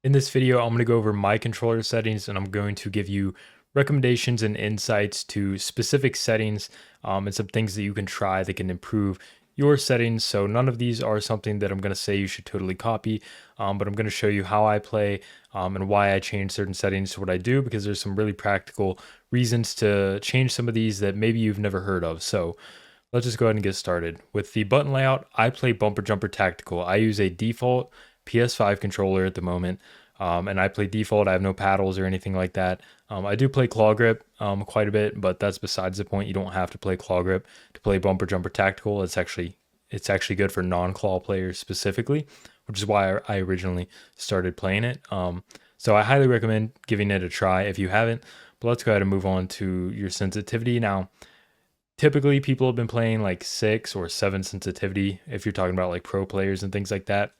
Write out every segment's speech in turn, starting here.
In this video, I'm going to go over my controller settings and I'm going to give you recommendations and insights to specific settings and some things that you can try that can improve your settings. So none of these are something that I'm going to say you should totally copy, but I'm going to show you how I play and why I change certain settings to what I do, because there's some really practical reasons to change some of these that maybe you've never heard of. So let's just go ahead and get started. With the button layout, I play bumper jumper tactical. I use a default PS5 controller at the moment, and I play default. I have no paddles or anything like that. I do play claw grip quite a bit, but that's besides the point. You don't have to play claw grip to play bumper jumper tactical. It's actually good for non-claw players specifically, which is why I originally started playing it. So I highly recommend giving it a try if you haven't. But let's go ahead and move on to your sensitivity now. Typically, people have been playing like 6 or 7 sensitivity if you're talking about like pro players and things like that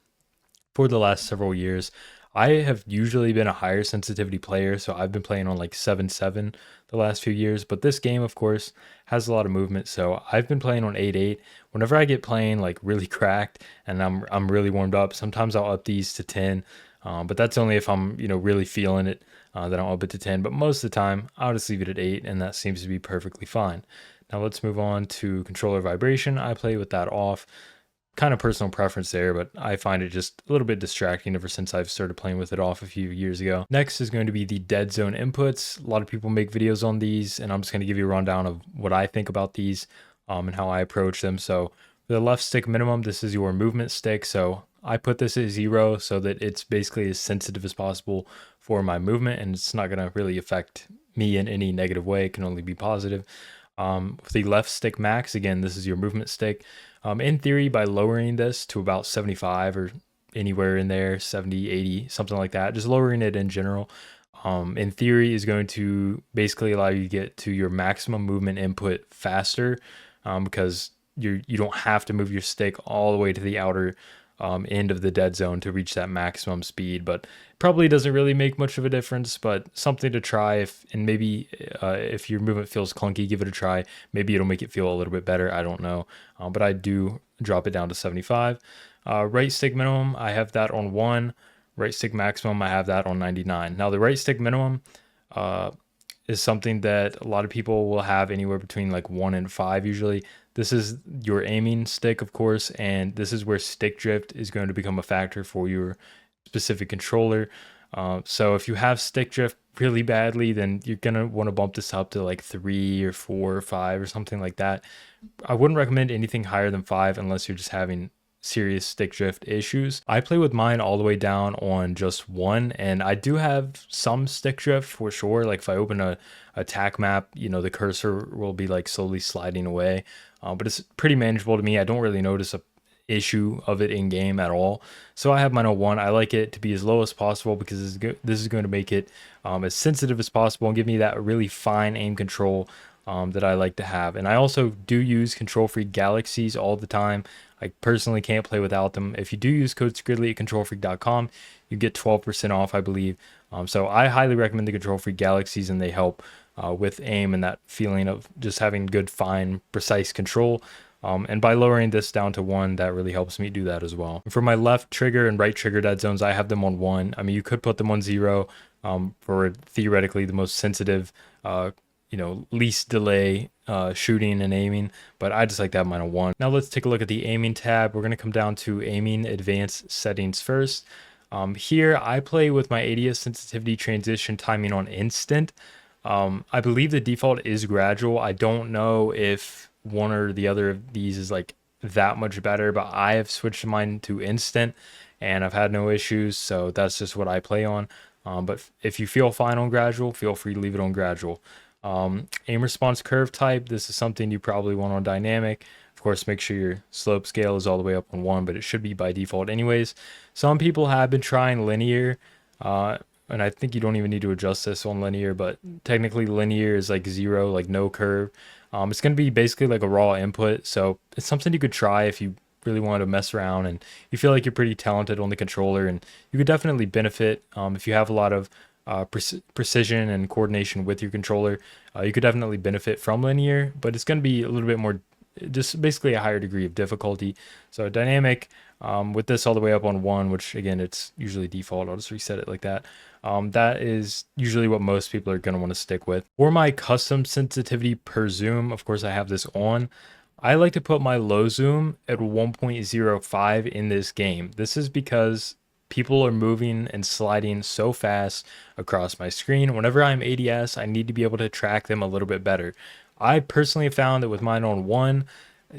for the last several years. I have usually been a higher sensitivity player, so I've been playing on like 7.7 the last few years. But this game, of course, has a lot of movement, so I've been playing on 8.8. Whenever I get playing like really cracked and I'm really warmed up, sometimes I'll up these to 10, but that's only if I'm really feeling it. Then I'll up it to 10. But most of the time, I'll just leave it at 8, and that seems to be perfectly fine. Now let's move on to controller vibration. I play with that off. Kind of personal preference there, but I find it just a little bit distracting ever since I've started playing with it off a few years ago. Next is going to be the Deadzone inputs. A lot of people make videos on these, and I'm just going to give you a rundown of what I think about these and how I approach them. So for the left stick minimum, this is your movement stick. So I put this at 0 so that it's basically as sensitive as possible for my movement, and it's not going to really affect me in any negative way. It can only be positive. With the left stick max, again, this is your movement stick. In theory, by lowering this to about 75 or anywhere in there, 70, 80, something like that, just lowering it in general, in theory is going to basically allow you to get to your maximum movement input faster, because you don't have to move your stick all the way to the outer end of the dead zone to reach that maximum speed. But probably doesn't really make much of a difference, but something to try. And maybe if your movement feels clunky, give it a try. Maybe it'll make it feel a little bit better. I don't know, but I do drop it down to 75. Right stick minimum, I have that on 1. Right stick maximum, I have that on 99. Now the right stick minimum is something that a lot of people will have anywhere between like 1 and 5 usually. This is your aiming stick, of course, and this is where stick drift is going to become a factor for your specific controller. So if you have stick drift really badly, then you're going to want to bump this up to like 3 or 4 or 5 or something like that. I wouldn't recommend anything higher than 5 unless you're just having serious stick drift issues. I play with mine all the way down on just 1, and I do have some stick drift for sure. Like if I open a attack map, the cursor will be like slowly sliding away, but it's pretty manageable to me. I don't really notice a issue of it in game at all. So I have mine on 1. I like it to be as low as possible because this is going to make it as sensitive as possible and give me that really fine aim control that I like to have. And I also do use control-free galaxies all the time. I personally can't play without them. If you do use code Skridley at controlfreak.com, you get 12% off, I believe. So I highly recommend the control-free galaxies, and they help with aim and that feeling of just having good, fine, precise control. And by lowering this down to 1, that really helps me do that as well. For my left trigger and right trigger dead zones, I have them on 1. I mean, you could put them on 0 for theoretically the most sensitive, least delay shooting and aiming, but I just like to have mine on 1. Now let's take a look at the aiming tab. We're going to come down to aiming advanced settings first. Here I play with my ADS sensitivity transition timing on instant. I believe the default is gradual. I don't know if one or the other of these is like that much better, but I have switched mine to instant and I've had no issues, so that's just what I play on. But if you feel fine on gradual, feel free to leave it on gradual. Aim response curve type, this is something you probably want on dynamic. Of course, make sure your slope scale is all the way up on 1, but it should be by default anyways. Some people have been trying linear, and I think you don't even need to adjust this on linear, but technically linear is like 0, like no curve. It's going to be basically like a raw input, so it's something you could try if you really want to mess around and you feel like you're pretty talented on the controller, and you could definitely benefit if you have a lot of precision and coordination with your controller. You could definitely benefit from linear, but it's going to be a little bit more just basically a higher degree of difficulty. So dynamic, with this all the way up on 1, which again, it's usually default. I'll just reset it like that. That is usually what most people are going to want to stick with. For my custom sensitivity per zoom, of course, I have this on. I like to put my low zoom at 1.05 in this game. This is because people are moving and sliding so fast across my screen. Whenever I'm ADS, I need to be able to track them a little bit better. I personally found that with mine on 1,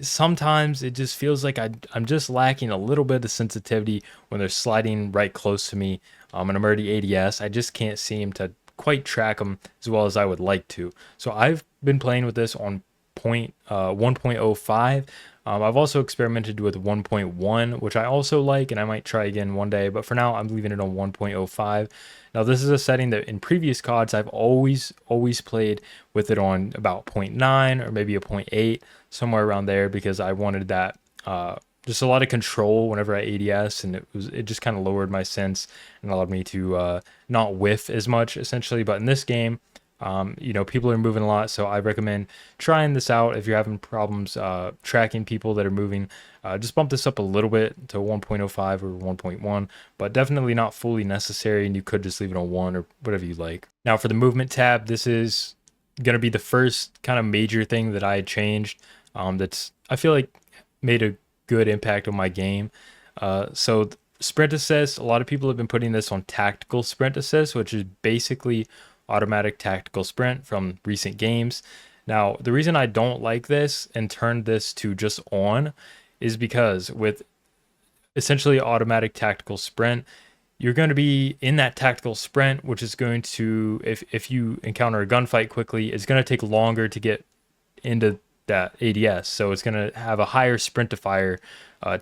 sometimes it just feels like I'm just lacking a little bit of sensitivity when they're sliding right close to me, and I'm already ADS. I just can't seem to quite track them as well as I would like to. So I've been playing with this on 1.05. I've also experimented with 1.1, which I also like, and I might try again one day, but for now I'm leaving it on 1.05. Now this is a setting that in previous CODs I've always played with it on about 0.9 or maybe a 0.8, somewhere around there, because I wanted that just a lot of control whenever I ADS, and it just kind of lowered my sense and allowed me to not whiff as much essentially. But in this game, people are moving a lot, so I recommend trying this out. If you're having problems tracking people that are moving, just bump this up a little bit to 1.05 or 1.1, but definitely not fully necessary, and you could just leave it on 1 or whatever you like. Now for the movement tab, this is going to be the first kind of major thing that I changed, that's, I feel like, made a good impact on my game. So sprint assist, a lot of people have been putting this on tactical sprint assist, which is basically automatic tactical sprint from recent games. Now, the reason I don't like this and turned this to just on is because with essentially automatic tactical sprint, you're going to be in that tactical sprint, which is going to, if you encounter a gunfight quickly, it's going to take longer to get into that ADS. So it's going to have a higher sprint to fire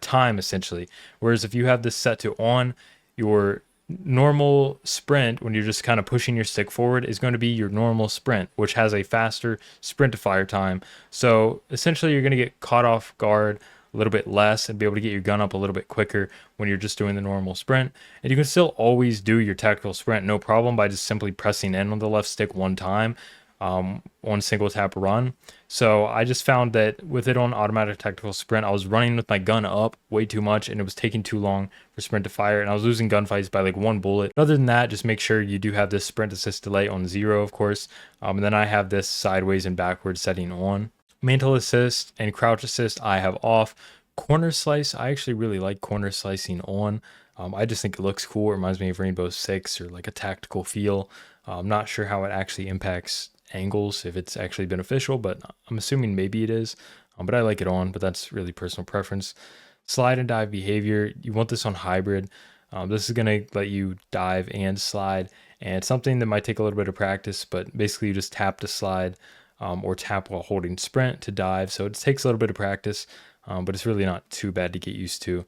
time essentially. Whereas if you have this set to on, your normal sprint, when you're just kind of pushing your stick forward, is going to be your normal sprint, which has a faster sprint to fire time. So essentially you're going to get caught off guard a little bit less and be able to get your gun up a little bit quicker when you're just doing the normal sprint. And you can still always do your tactical sprint no problem by just simply pressing in on the left stick one time, one single tap run. So I just found that with it on automatic tactical sprint, I was running with my gun up way too much, and it was taking too long for sprint to fire, and I was losing gunfights by like 1 bullet. But other than that, just make sure you do have this sprint assist delay on 0, of course. And then I have this sideways and backwards setting on. Mantle assist and crouch assist I have off. Corner slice, I actually really like corner slicing on. I just think it looks cool. It reminds me of Rainbow Six, or like a tactical feel. I'm not sure how it actually impacts angles, if it's actually beneficial, but I'm assuming maybe it is. But I like it on, but that's really personal preference. Slide and dive behavior, you want this on hybrid. This is going to let you dive and slide, and it's something that might take a little bit of practice, but basically you just tap to slide, or tap while holding sprint to dive. So it takes a little bit of practice, but it's really not too bad to get used to.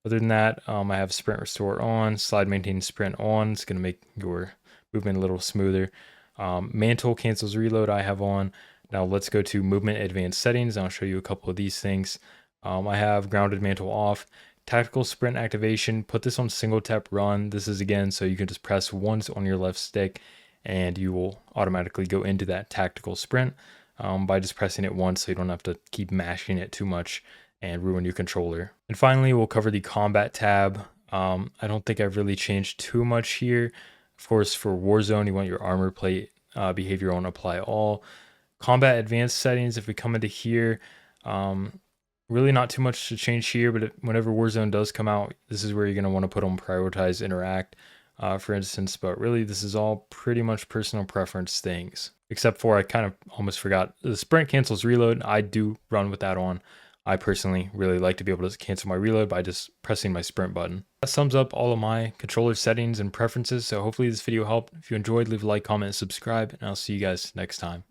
Other than that, I have sprint restore on, slide maintain sprint on. It's going to make your movement a little smoother. Mantle cancels reload I have on. Now let's go to movement advanced settings. I'll show you a couple of these things. I have grounded mantle off. Tactical sprint activation, put this on single tap run. This is again so you can just press once on your left stick and you will automatically go into that tactical sprint by just pressing it once, so you don't have to keep mashing it too much and ruin your controller. And finally, we'll cover the combat tab. I don't think I've really changed too much here. Of course, for Warzone, you want your armor plate behavior on apply all. Combat advanced settings, if we come into here, really not too much to change here, but whenever Warzone does come out, this is where you're going to want to put on prioritize interact, for instance. But really, this is all pretty much personal preference things, except for I kind of almost forgot the sprint cancels reload. I do run with that on. I personally really like to be able to cancel my reload by just pressing my sprint button. That sums up all of my controller settings and preferences. So hopefully this video helped. If you enjoyed, leave a like, comment, and subscribe, and I'll see you guys next time.